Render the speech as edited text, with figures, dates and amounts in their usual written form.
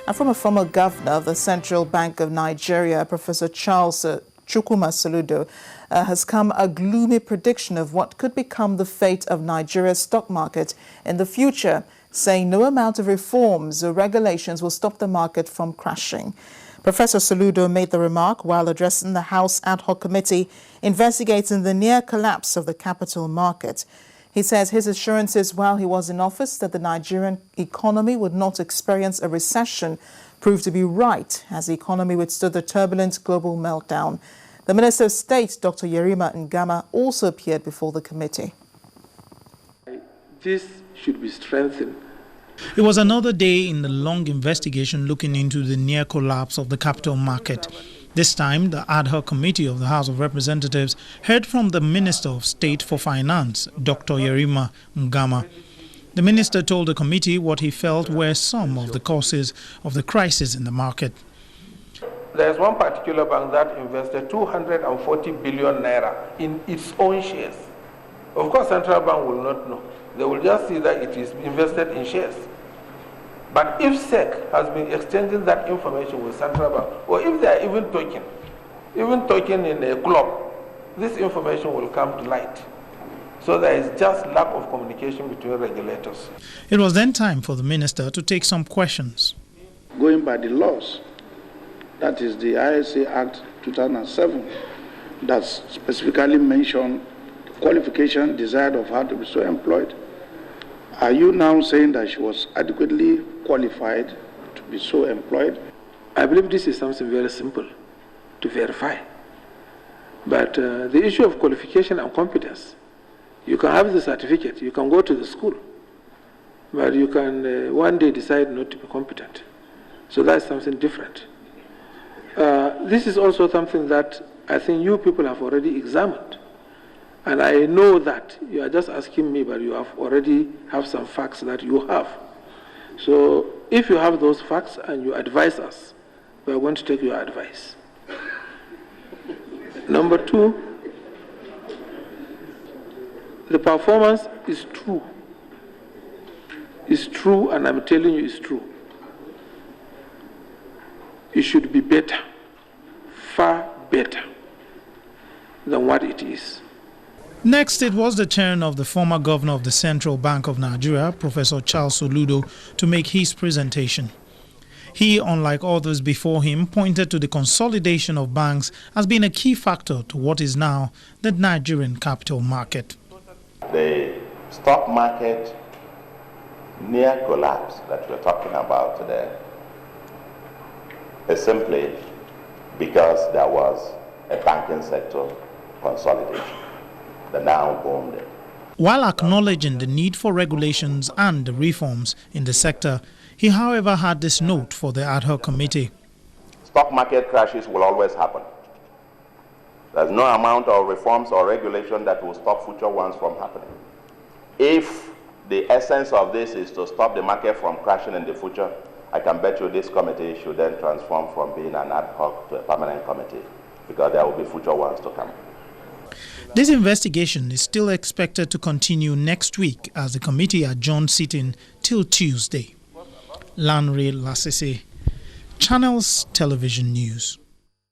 And from a former governor of the Central Bank of Nigeria, Professor Charles Soludo, has come a gloomy prediction of what could become the fate of Nigeria's stock market in the future, saying no amount of reforms or regulations will stop the market from crashing. Professor Soludo made the remark while addressing the House Ad Hoc Committee investigating the near collapse of the capital market. He says his assurances while he was in office that the Nigerian economy would not experience a recession proved to be right as the economy withstood the turbulent global meltdown. The Minister of State, Dr. Yerima Ngama, also appeared before the committee. This should be strengthened. It was another day in the long investigation looking into the near collapse of the capital market. This time, the Ad Hoc Committee of the House of Representatives heard from the Minister of State for Finance, Dr. Yerima Ngama. The minister told the committee what he felt were some of the causes of the crisis in the market. There is one particular bank that invested 240 billion naira in its own shares. Of course, Central Bank will not know. They will just see that it is invested in shares. But if SEC has been exchanging that information with Central Bank, or if they are even talking in a club, this information will come to light. So there is just lack of communication between regulators. It was then time for the minister to take some questions. Going by the laws, that is the ISA Act 2007, that specifically mentioned qualification desired of her to be so employed. Are you now saying that she was adequately qualified to be so employed? I believe this is something very simple to verify. But the issue of qualification and competence, you can have the certificate, you can go to the school, but you can one day decide not to be competent. So that's something different. This is also something that I think you people have already examined. And I know that you are just asking me, but you have already have some facts that you have. So if you have those facts and you advise us, we are going to take your advice. Number two, the performance is true. It's true, and I'm telling you it's true. It should be better, far better than what it is. Next, it was the turn of the former governor of the Central Bank of Nigeria, Professor Charles Soludo, to make his presentation. He, unlike others before him, pointed to the consolidation of banks as being a key factor to what is now the Nigerian capital market. The stock market near collapse that we're talking about today is simply because there was a banking sector consolidation. The now boomed. While acknowledging the need for regulations and reforms in the sector, he, however, had this note for the Ad Hoc Committee. Stock market crashes will always happen. There's no amount of reforms or regulation that will stop future ones from happening. If the essence of this is to stop the market from crashing in the future, I can bet you this committee should then transform from being an ad hoc to a permanent committee, because there will be future ones to come. This investigation is still expected to continue next week as the committee adjourns sitting till Tuesday. Lanre Lasese, Channels Television News.